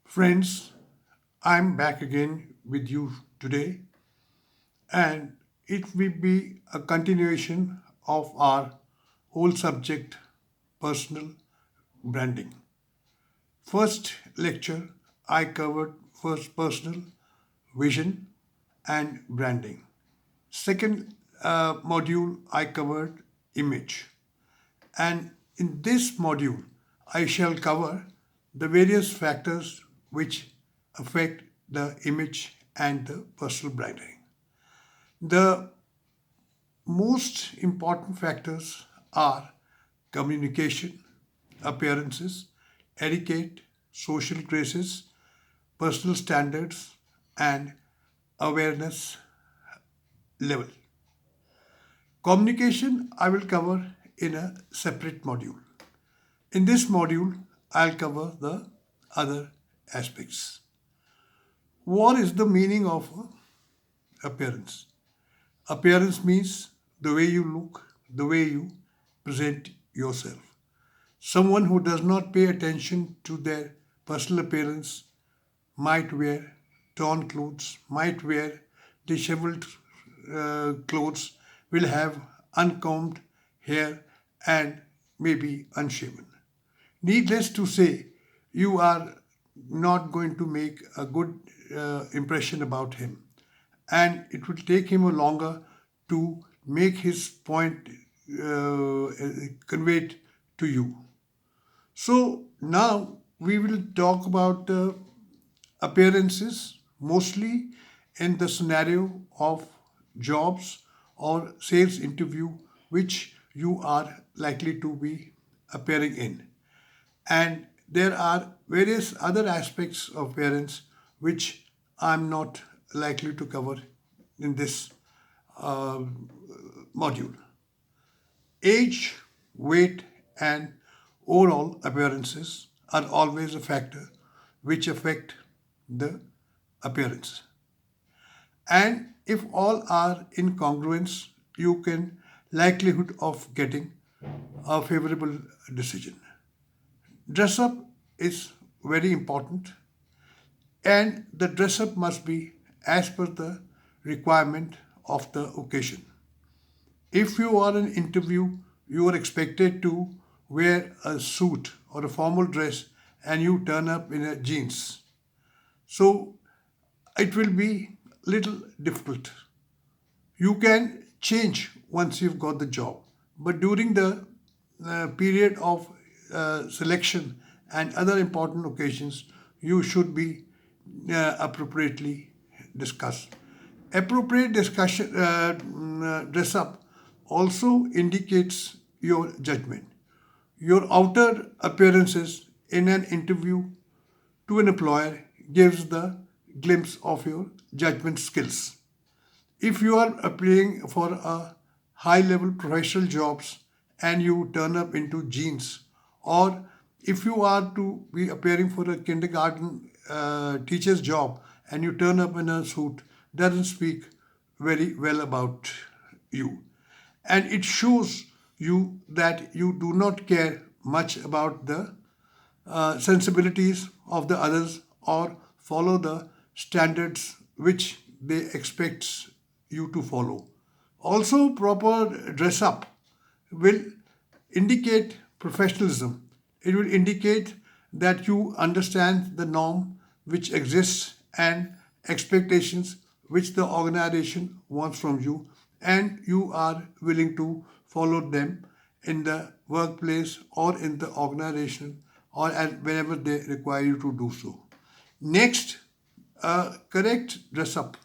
Friends, I'm back again with you today, and it will be a continuation of our whole subject personal branding. First lecture, I covered first personal vision and branding. Second module, I covered image. And in this module, I shall cover the various factors which affect the image and the personal branding. The most important factors are communication, appearances, etiquette, social graces, personal standards, and awareness level. Communication I will cover in a separate module. In this module, I'll cover the other aspects. What is the meaning of appearance? Appearance means the way you look, the way you present yourself. Someone who does not pay attention to their personal appearance might wear torn clothes, might wear disheveled clothes, will have uncombed hair and maybe unshaven. Needless to say, you are not going to make a good impression about him, and it will take him a longer to make his point conveyed to you. So now we will talk about appearances mostly in the scenario of jobs or sales interview which you are likely to be appearing in. And there are various other aspects of appearance which I'm not likely to cover in this uh, module. Age, weight, and overall appearances are always a factor which affect the appearance. And if all are in congruence, you can likelihood of getting a favorable decision. Dress up is very important, and the dress up must be as per the requirement of the occasion. If you are an interview, you are expected to wear a suit or a formal dress and you turn up in a jeans. So it will be little difficult. You can change once you've got the job, but during the period of selection and other important occasions, you should be appropriately discussed. Appropriate discussion dress up also indicates your judgment. Your outer appearances in an interview to an employer gives the glimpse of your judgment skills. If you are applying for a high level professional jobs and you turn up into jeans, or if you are to be appearing for a kindergarten teacher's job and you turn up in a suit, doesn't speak very well about you. And it shows you that you do not care much about the sensibilities of the others or follow the standards which they expect you to follow. Also, proper dress up will indicate professionalism. It will indicate that you understand the norm which exists and expectations which the organization wants from you, and you are willing to follow them in the workplace or in the organization or whenever they require you to do so. Next, correct dress up.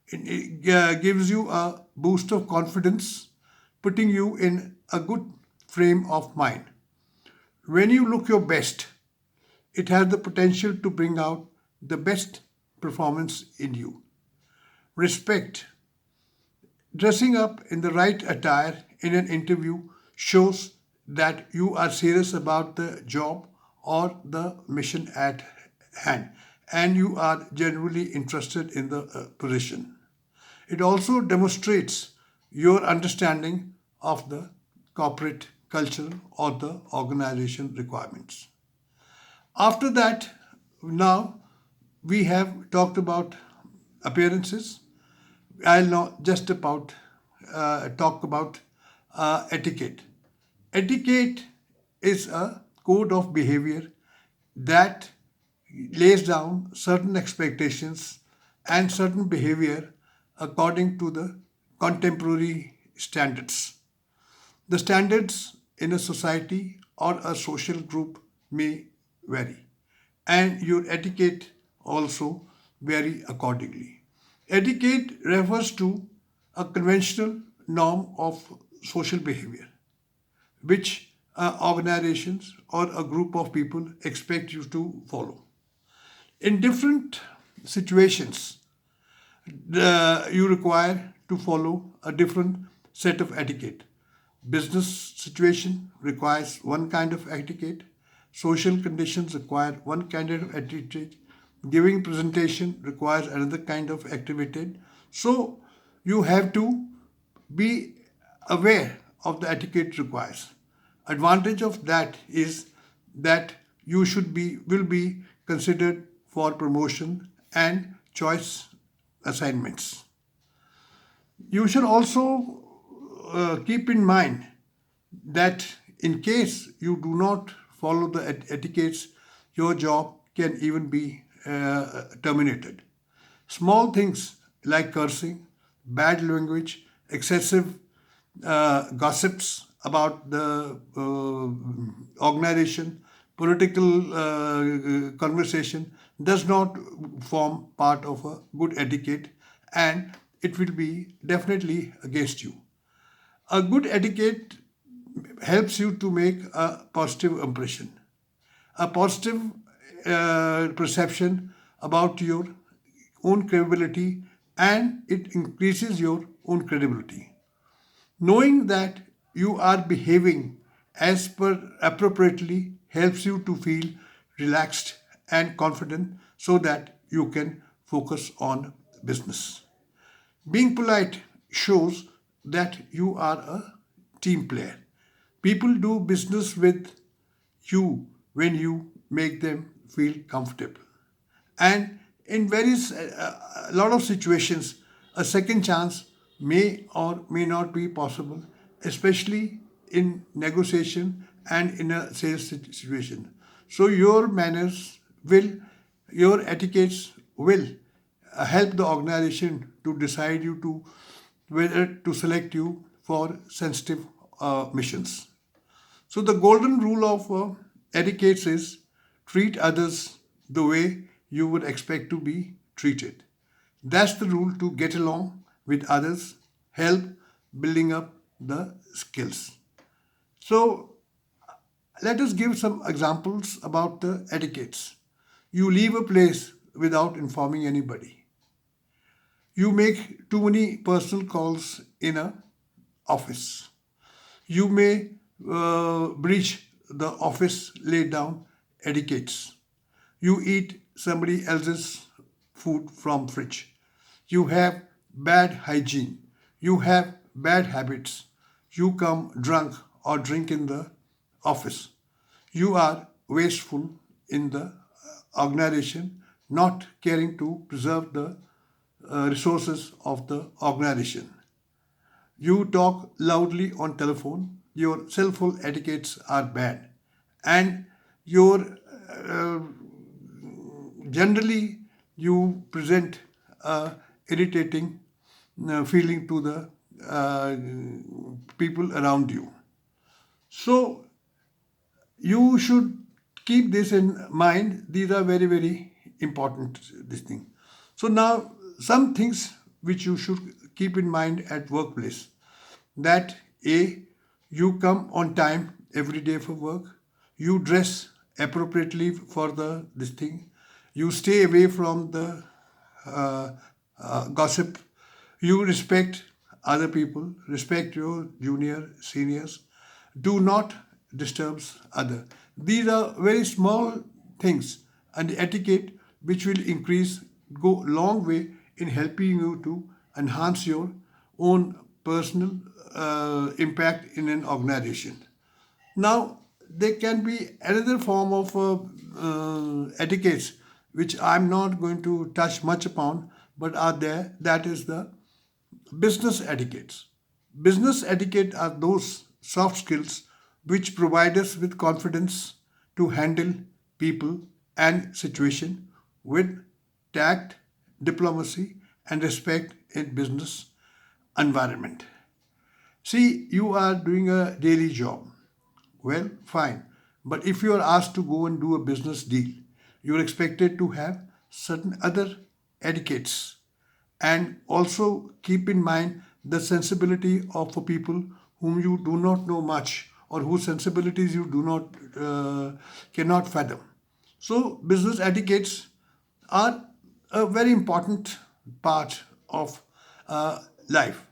It gives you a boost of confidence, putting you in a good frame of mind. When you look your best, it has the potential to bring out the best performance in you. Respect. Dressing up in the right attire in an interview shows that you are serious about the job or the mission at hand and you are genuinely interested in the position. It also demonstrates your understanding of the corporate culture or the organization requirements. After that, now we have talked about appearances. I'll now just about talk about etiquette. Etiquette is a code of behavior that lays down certain expectations and certain behavior according to the contemporary standards. The standards in a society or a social group may vary, and your etiquette also vary accordingly. Etiquette refers to a conventional norm of social behavior which organizations or a group of people expect you to follow. In different situations, you require to follow a different set of etiquette. Business situation requires one kind of etiquette. Social conditions require one kind of etiquette. Giving presentation requires another kind of etiquette. So you have to be aware of the etiquette requires. Advantage of that is that you should be will be considered for promotion and choice assignments. You should also keep in mind that in case you do not follow the etiquettes, your job can even be terminated. Small things like cursing, bad language, excessive gossips about the organization, political conversation does not form part of a good etiquette, and it will be definitely against you. A good etiquette helps you to make a positive impression, a positive perception about your own credibility, and it increases your own credibility. Knowing that you are behaving as per appropriately helps you to feel relaxed and confident so that you can focus on business. Being polite shows that you are a team player. People do business with you when you make them feel comfortable. And in various a lot of situations, a second chance may or may not be possible, especially in negotiation and in a sales situation. So your manners will, your etiquettes will help the organization to decide you to whether to select you for sensitive missions. So the golden rule of etiquette is treat others the way you would expect to be treated. That's the rule to get along with others, help building up the skills. So let us give some examples about the etiquettes. You leave a place without informing anybody. You make too many personal calls in a office. You may breach the office laid down etiquettes. You eat somebody else's food from fridge. You have bad hygiene. You have bad habits. You come drunk or drink in the office. You are wasteful in the organization, not caring to preserve the resources of the organization. You talk loudly on telephone. Your cell phone etiquettes are bad, and your uh, generally you present a irritating feeling to the uh, people around you. So you should keep this in mind. These are very very important. This thing. So now some things which you should keep in mind at workplace, that a you come on time every day for work, you dress appropriately for the this thing, you stay away from the uh, gossip, you respect other people, respect your junior seniors, do not disturb other. These are very small things and etiquette which will increase go long way in helping you to enhance your own personal impact in an organization. Now, there can be another form of etiquettes which I'm not going to touch much upon, but are there. That is the business etiquettes. Business etiquette are those soft skills which provide us with confidence to handle people and situation with tact, diplomacy, and respect in business environment. See, you are doing a daily job. Well, fine. But if you are asked to go and do a business deal, you're expected to have certain other etiquettes and also keep in mind the sensibility of people whom you do not know much or whose sensibilities you do not cannot fathom. So business etiquettes are a very important part of life.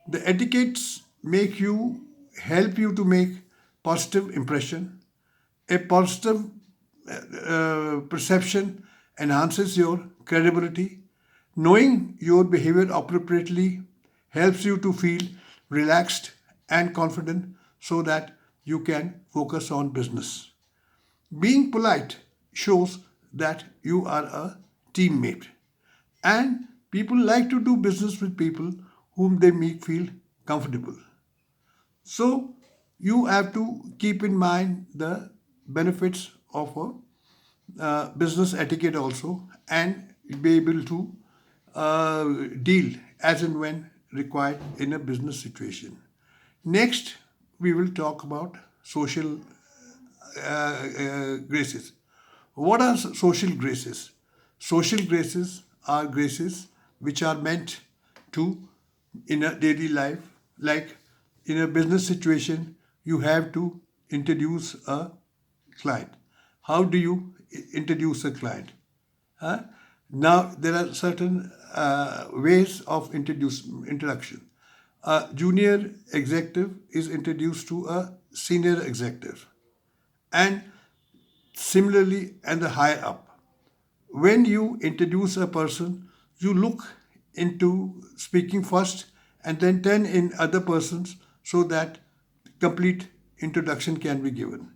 The etiquettes make you help you to make positive impression. A positive perception enhances your credibility. Knowing your behavior appropriately helps you to feel relaxed and confident so that you can focus on business. Being polite shows that you are a teammate. And people like to do business with people whom they make feel comfortable. So you have to keep in mind the benefits of a business etiquette also and be able to deal as and when required in a business situation. Next, we will talk about social graces. What are social graces? Social graces are graces which are meant to, in a daily life, like in a business situation, you have to introduce a client. How do you introduce a client? Huh? Now there are certain ways of introduction. A junior executive is introduced to a senior executive, and similarly, and the higher up. When you introduce a person, you look into speaking first and then turn in other persons so that complete introduction can be given.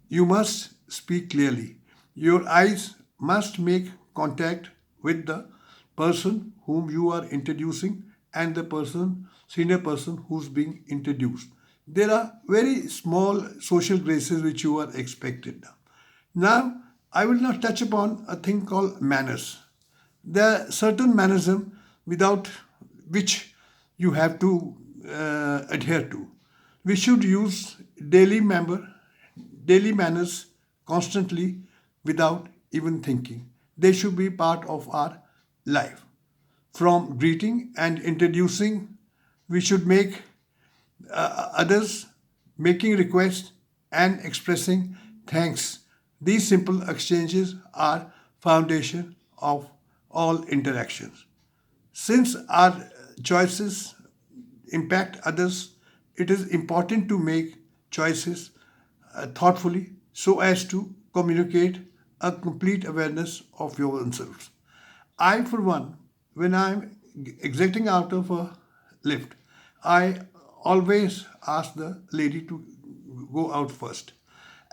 You must speak clearly. Your eyes must make contact with the person whom you are introducing and the senior person who's being introduced. There are very small social graces which you are expected. Now, I will now touch upon a thing called manners. There are certain mannerism without which you have to adhere to. We should use daily manners constantly without even thinking. They should be part of our life. From greeting and introducing, we should make others, making requests and expressing thanks. These simple exchanges are foundation of all interactions. Since our choices impact others, it is important to make choices thoughtfully so as to communicate a complete awareness of your own selves. I, for one, when I'm exiting out of a lift, I always ask the lady to go out first.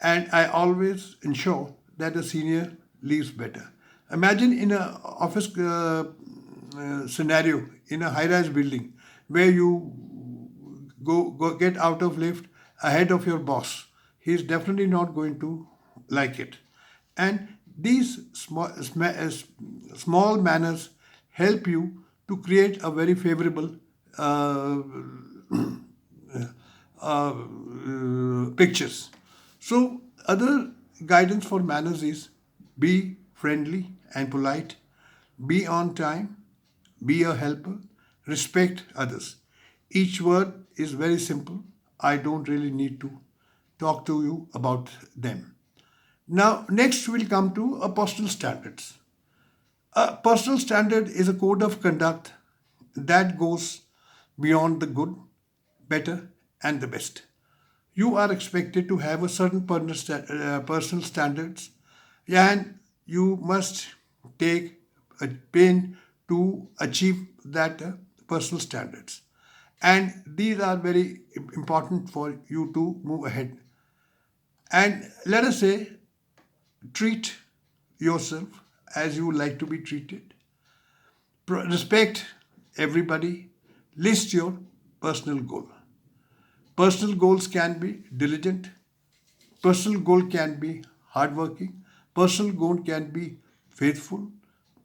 And I always ensure that the senior leaves better. Imagine in a office scenario in a high-rise building where you go get out of lift ahead of your boss. He is definitely not going to like it. And these small manners help you to create a very favorable uh, pictures. So, other guidance for manners is be friendly and polite, be on time, be a helper, respect others. Each word is very simple. I don't really need to talk to you about them. Now, next we'll come to a personal standards. A personal standard is a code of conduct that goes beyond the good, better, and the best. You are expected to have a certain personal standards, and you must take a pain to achieve that personal standards. And these are very important for you to move ahead. And let us say, treat yourself as you would like to be treated. Respect everybody. List your personal goal. Personal goals can be diligent. Personal goal can be hardworking. Personal goal can be faithful.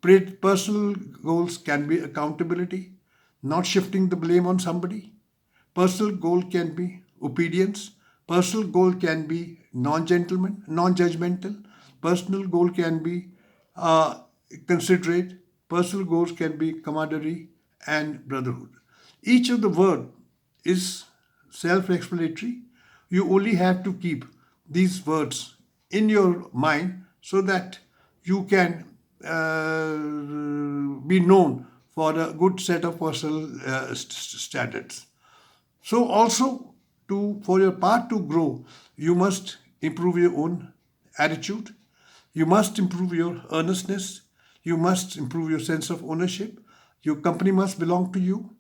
Personal goals can be accountability, not shifting the blame on somebody. Personal goal can be obedience. Personal goal can be non-judgmental. Personal goal can be uh, considerate. Personal goals can be camaraderie and brotherhood. Each of the word is self-explanatory. You only have to keep these words in your mind so that you can be known for a good set of personal standards. So also for your path to grow, you must improve your own attitude. You must improve your earnestness. You must improve your sense of ownership. Your company must belong to you,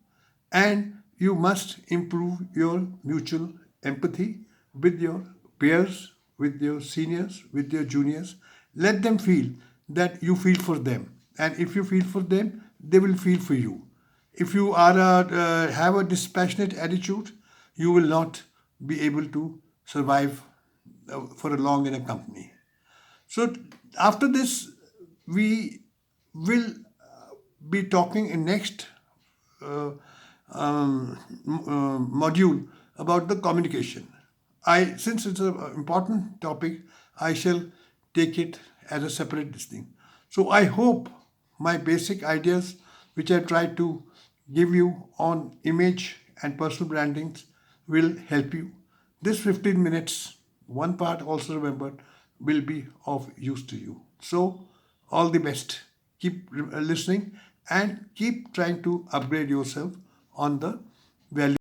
and you must improve your mutual empathy with your peers, with your seniors, with your juniors. Let them feel that you feel for them, and if you feel for them, they will feel for you. If you have a dispassionate attitude, you will not be able to survive for a long in a company. So after this, we will be talking in next uh, module about the communication. Since it's an important topic, I shall take it as a separate thing. So I hope my basic ideas, which I tried to give you on image and personal brandings, will help you. This 15 minutes, one part also remember, will be of use to you. So all the best. Keep listening and keep trying to upgrade yourself on the value.